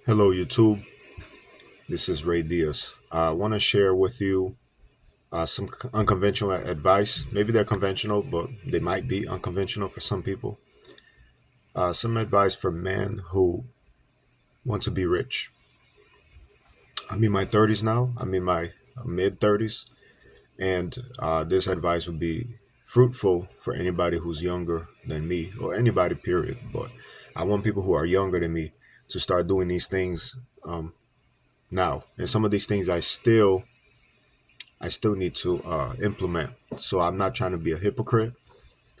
Hello, YouTube. This is Ray Diaz. I want to share with you some unconventional advice. Maybe they're conventional, but they might be unconventional for some people. Some advice for men who want to be rich. I'm in my 30s now. I'm in my mid 30s. And this advice would be fruitful for anybody who's younger than me or anybody, period. But I want people who are younger than me to start doing these things now. And some of these things I still need to implement. So I'm not trying to be a hypocrite.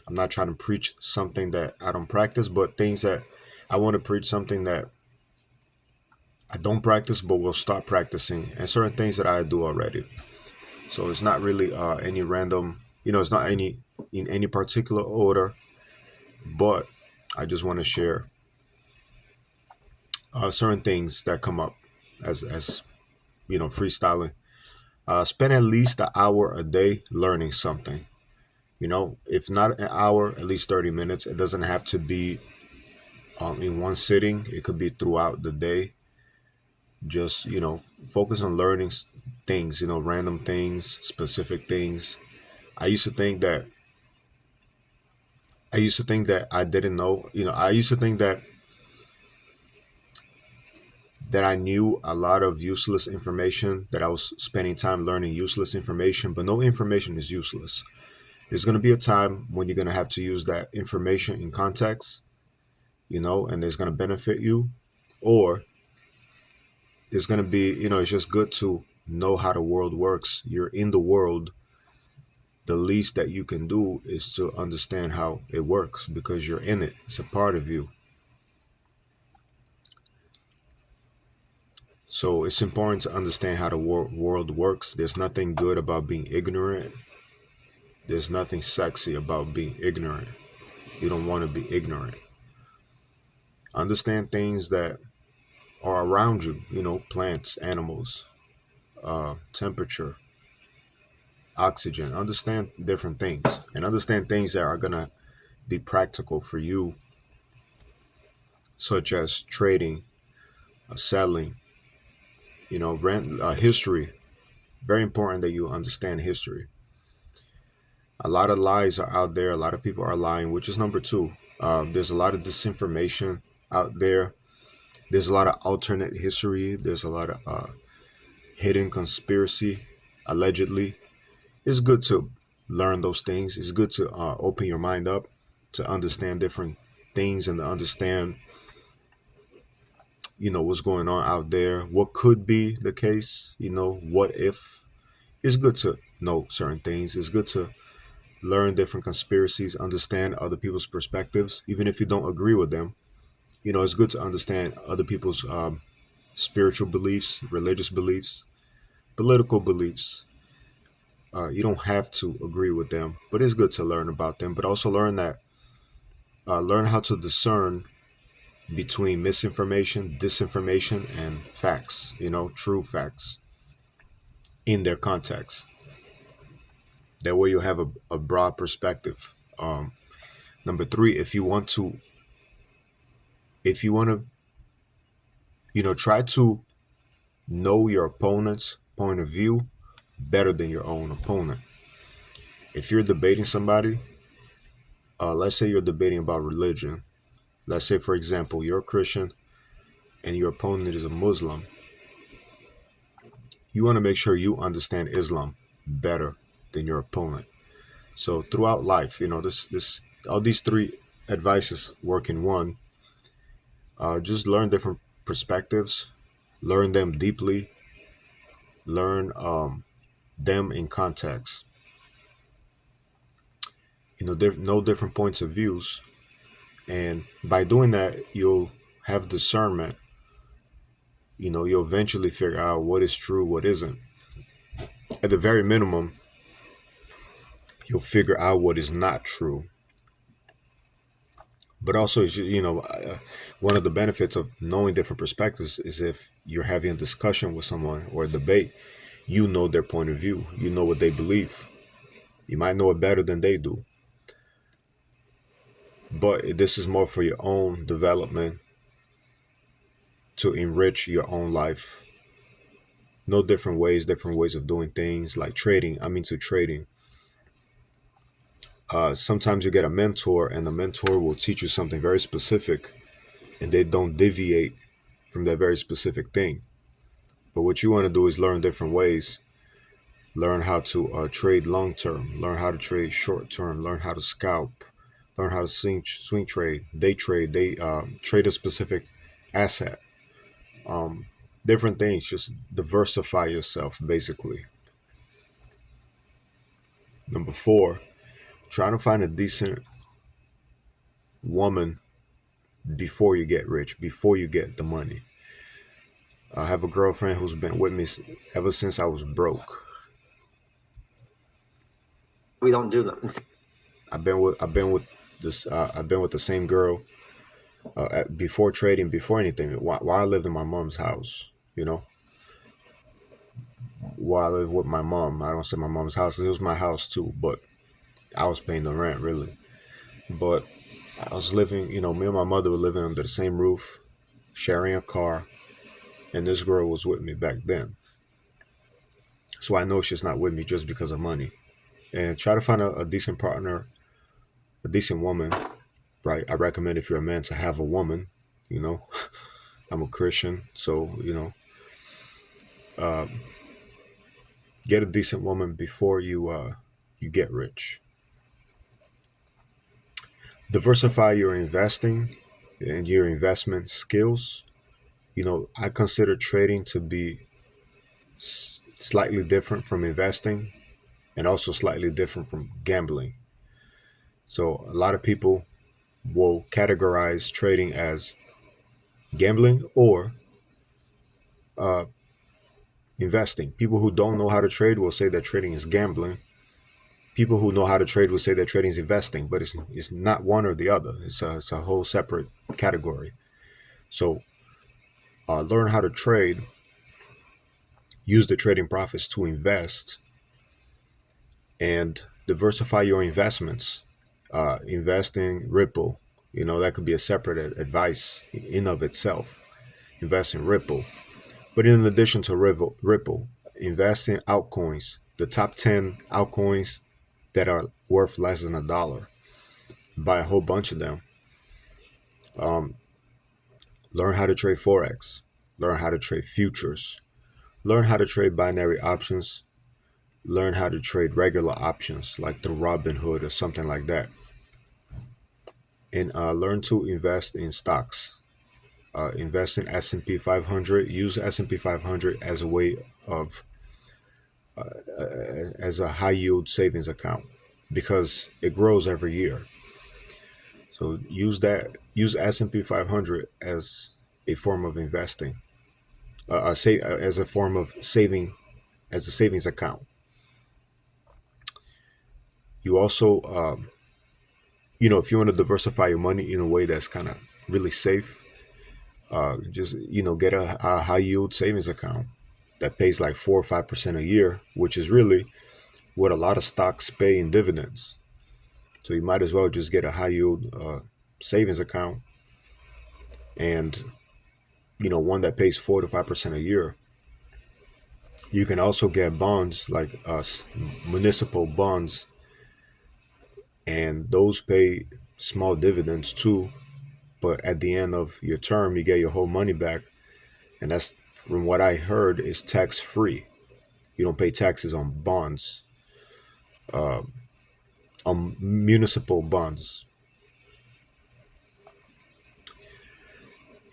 I'm not trying to preach something that I don't practice, but things that I want to preach something that I don't practice, but will start practicing, and certain things that I do already. So it's not really any random, it's not any in any particular order, but I just want to share certain things that come up as freestyling. Spend at least an hour a day learning something. If not an hour, at least 30 minutes. It doesn't have to be in one sitting. It could be throughout the day. Just, focus on learning things, random things, specific things. I used to think that I didn't know, I used to think that I knew a lot of useless information, that I was spending time learning useless information, but no information is useless. There's going to be a time when you're going to have to use that information in context, and it's going to benefit you, or it's going to be, it's just good to know how the world works. You're in the world. The least that you can do is to understand how it works because you're in it. It's a part of you. So it's important to understand how the world works. There's nothing good about being ignorant. There's nothing sexy about being ignorant. You don't want to be ignorant. Understand things that are around you, plants, animals, temperature, oxygen. Understand different things and understand things that are going to be practical for you, such as trading, selling, rent, history. Very important that you understand history. A lot of lies are out there. A lot of people are lying, which is number two. There's a lot of disinformation out there. There's a lot of alternate history. There's a lot of hidden conspiracy, allegedly. It's good to learn those things. It's good to open your mind up to understand different things and to understand, what's going on out there, what could be the case, what if. It's good to know certain things. It's good to learn different conspiracies, understand other people's perspectives, even if you don't agree with them. It's good to understand other people's spiritual beliefs, religious beliefs, political beliefs. You don't have to agree with them, but it's good to learn about them. But also learn how to discern between misinformation, disinformation, and facts. True facts in their context. That way, you have a broad perspective. Number three, if you want to, try to know your opponent's point of view better than your own opponent. If you're debating somebody, let's say you're debating about religion. Let's say, for example, you're a Christian and your opponent is a Muslim. You want to make sure you understand Islam better than your opponent. So throughout life, this all these three advices work in one. Just learn different perspectives, learn them deeply, learn them in context. Know different points of views, and by doing that, you'll have discernment. You'll eventually figure out what is true, what isn't. At the very minimum, you'll figure out what is not true. But also, one of the benefits of knowing different perspectives is if you're having a discussion with someone or a debate, you know their point of view. You know what they believe. You might know it better than they do. But this is more for your own development to enrich your own life. No different ways of doing things like trading. I'm into trading. Sometimes you get a mentor, and the mentor will teach you something very specific, and they don't deviate from that very specific thing. But what you want to do is learn different ways, learn how to trade long term, learn how to trade short term, learn how to scalp, learn how to swing trade, day trade, they trade a specific asset. Um, Different things, just diversify yourself, basically. Number four, try to find a decent woman before you get rich, before you get the money. I have a girlfriend who's been with me ever since I was broke. We don't do them. I've been with the same girl before trading, before anything. While I lived in my mom's house, you know, while I lived with my mom. I don't say my mom's house 'cause it was my house too, but I was paying the rent really. But I was living, me and my mother were living under the same roof, sharing a car, and this girl was with me back then. So I know she's not with me just because of money. And try to find a decent partner, a decent woman, right? I recommend if you're a man to have a woman, you know. I'm a Christian, so, uh, get a decent woman before you get rich. Diversify your investing and your investment skills. I consider trading to be slightly different from investing and also slightly different from gambling. So a lot of people will categorize trading as gambling or uh, investing. People who don't know how to trade will say that trading is gambling. People who know how to trade will say that trading is investing, but it's not one or the other. It's a whole separate category. So learn how to trade, use the trading profits to invest, and diversify your investments. Invest in Ripple. That could be a separate advice in of itself. Invest in Ripple. But in addition to Ripple, invest in altcoins, the top 10 altcoins that are worth less than $1. Buy a whole bunch of them. Um, Learn how to trade forex. Learn how to trade futures. Learn how to trade binary options. Learn how to trade regular options like the Robinhood or something like that. And learn to invest in stocks. Invest in S&P 500. Use S&P 500 as a way of as a high yield savings account because it grows every year. So use S&P 500 as a form of investing, as a form of saving, as a savings account. You also, if you want to diversify your money in a way that's kind of really safe, just get a high yield savings account that pays like 4 or 5% a year, which is really what a lot of stocks pay in dividends. So you might as well just get a high yield savings account and one that pays 4 to 5% a year. You can also get bonds like municipal bonds, and those pay small dividends too. But at the end of your term, you get your whole money back, and that's from what I heard is tax free. You don't pay taxes on bonds, uh, on municipal bonds.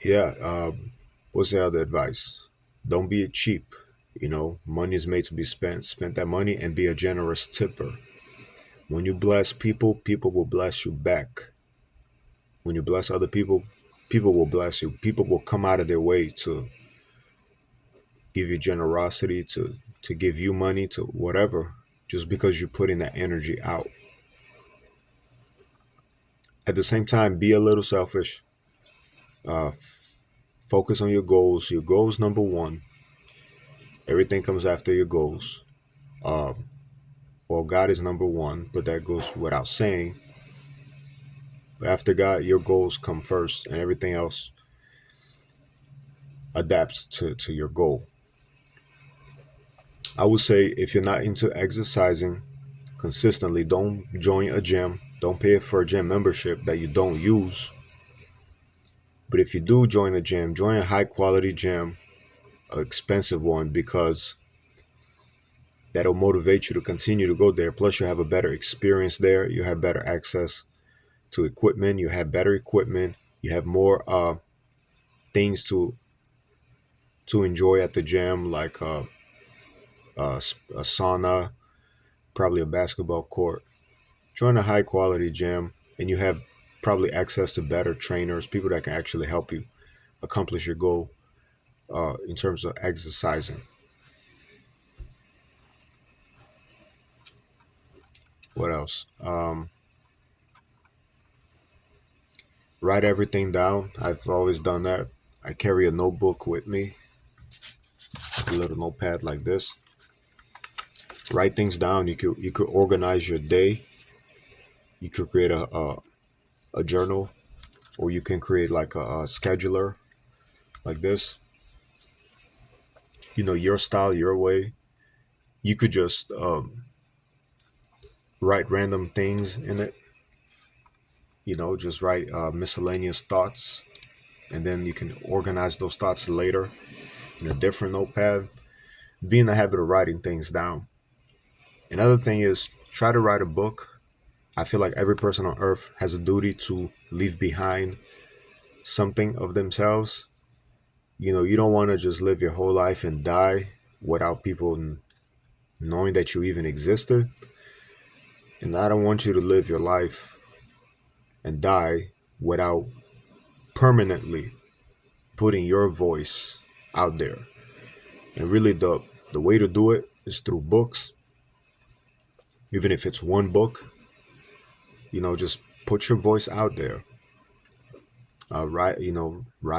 Yeah. What's the other advice? Don't be cheap. Money is made to be spent. Spend that money and be a generous tipper. When you bless people, people will bless you back. When you bless other people, people will bless you. People will come out of their way to give you generosity, to give you money, to whatever, just because you're putting that energy out. At the same time, be a little selfish. Uh, Focus on your goals. Your goals number one. Everything comes after your goals. Um, well, God is number one, but that goes without saying. But after God, your goals come first, and everything else adapts to your goal. I would say if you're not into exercising consistently, don't join a gym. Don't pay for a gym membership that you don't use. But if you do join a gym, join a high quality gym, an expensive one, because that'll motivate you to continue to go there. Plus, you have a better experience there. You have better access to equipment. You have better equipment. You have more things to enjoy at the gym, like a sauna, probably a basketball court. Join a high quality gym, and you have probably access to better trainers, people that can actually help you accomplish your goal in terms of exercising. What else? Write everything down. I've always done that. I carry a notebook with me, a little notepad like this. Write things down. You could organize your day. You could create a journal, or you can create like a scheduler like this. Your style, your way. You could just write random things in it. Just write miscellaneous thoughts, and then you can organize those thoughts later in a different notepad. Be in the habit of writing things down. Another thing is try to write a book. I feel like every person on earth has a duty to leave behind something of themselves. You don't want to just live your whole life and die without people knowing that you even existed. And I don't want you to live your life and die without permanently putting your voice out there. And really, the way to do it is through books. Even if it's one book, just put your voice out there. Write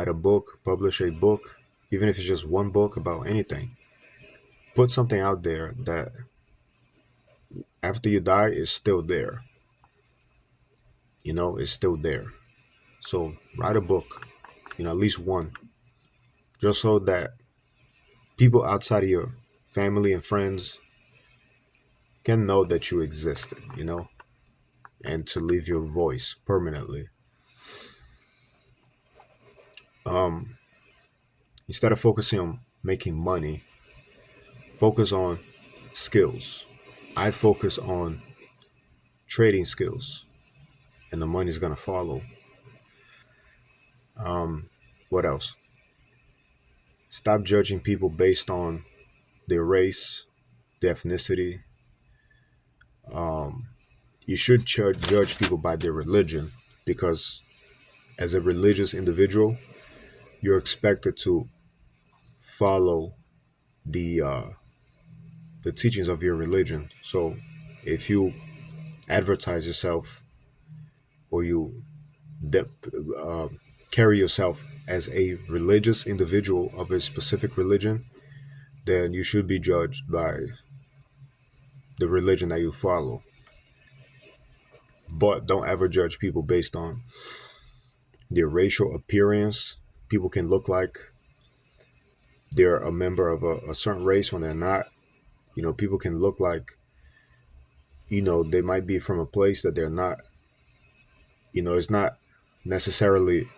a book, publish a book, even if it's just one book about anything. Put something out there that after you die is still there. Is still there. So write a book, at least one, just so that people outside of your family and friends can know that you existed, and to leave your voice permanently. Instead of focusing on making money, focus on skills. I focus on trading skills, and the money's gonna follow. What else? Stop judging people based on their race, their ethnicity. You should judge people by their religion, because as a religious individual, you're expected to follow the uh, the teachings of your religion. So if you advertise yourself, or you de- uh, carry yourself as a religious individual of a specific religion, then you should be judged by the religion that you follow. But don't ever judge people based on their racial appearance. People can look like they're a member of a certain race when they're not. People can look like, they might be from a place that they're not. It's not necessarily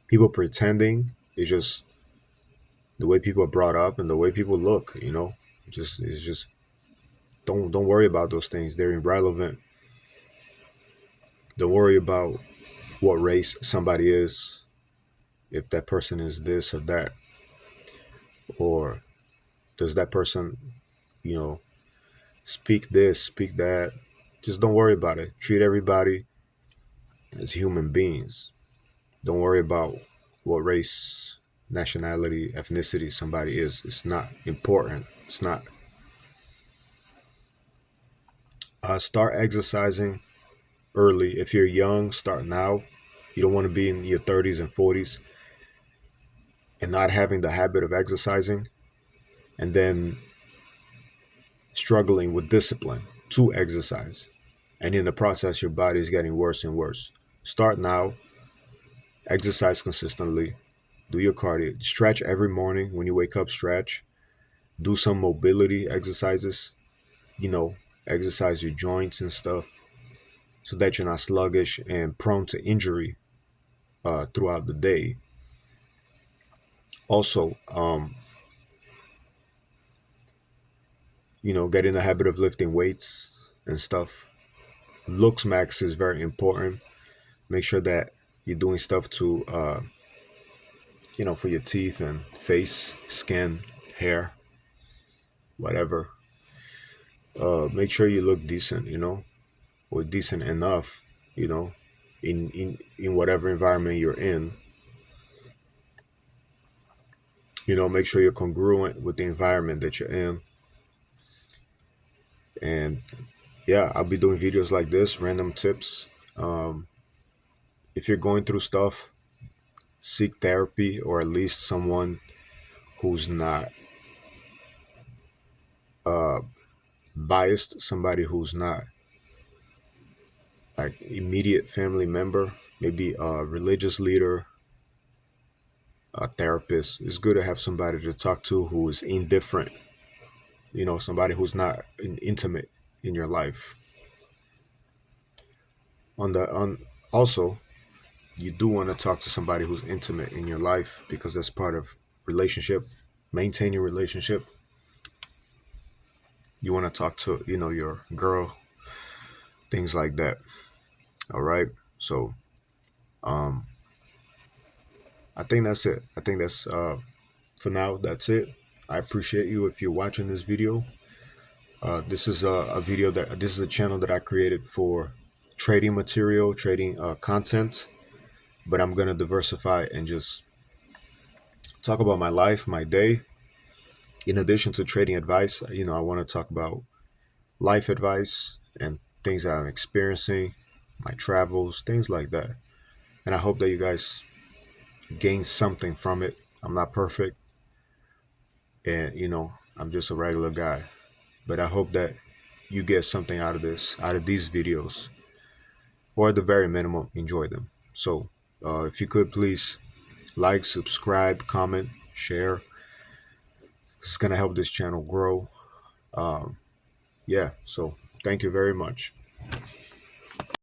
people pretending. It's just the way people are brought up and the way people look. It's just don't worry about those things. They're irrelevant. Don't worry about what race somebody is, if that person is this or that, or does that person, you know, speak this, speak that. Just don't worry about it. Treat everybody as human beings. Don't worry about what race, nationality, ethnicity somebody is. It's not important. It's not. Start exercising early. If you're young, start now. You don't want to be in your 30s and 40s and not having the habit of exercising, and then struggling with discipline to exercise. And in the process, your body is getting worse and worse. Start now, exercise consistently, Do your cardio. Stretch every morning when you wake up. Stretch. Do some mobility exercises. You know, exercise your joints and stuff so that you're not sluggish and prone to injury throughout the day. Also, get in the habit of lifting weights and stuff. Looks max is very important. Make sure that you're doing stuff to, for your teeth and face, skin, hair, whatever. Make sure you look decent, or decent enough, you know, in whatever environment you're in. Make sure you're congruent with the environment that you're in. And yeah, I'll be doing videos like this, random tips. Um, if you're going through stuff, seek therapy or at least someone who's not uh, biased, somebody who's not like immediate family member, maybe a religious leader, a therapist. It's good to have somebody to talk to who is indifferent, somebody who's not intimate in your life. On also, you do want to talk to somebody who's intimate in your life because that's part of relationship. Maintain your relationship. You want to talk to, your girl, things like that. All right. So, um, I think that's it. I think that's for now. That's it. I appreciate you if you're watching this video. This is a video that this is a channel that I created for trading material, trading content. But I'm gonna diversify and just talk about my life, my day. In addition to trading advice, I want to talk about life advice and things that I'm experiencing, my travels, things like that. And I hope that you guys gain something from it. I'm not perfect, and I'm just a regular guy. But I hope that you get something out of this, out of these videos, or at the very minimum, enjoy them. So, if you could please like, subscribe, comment, share. It's gonna help this channel grow. Um, yeah. So, thank you very much.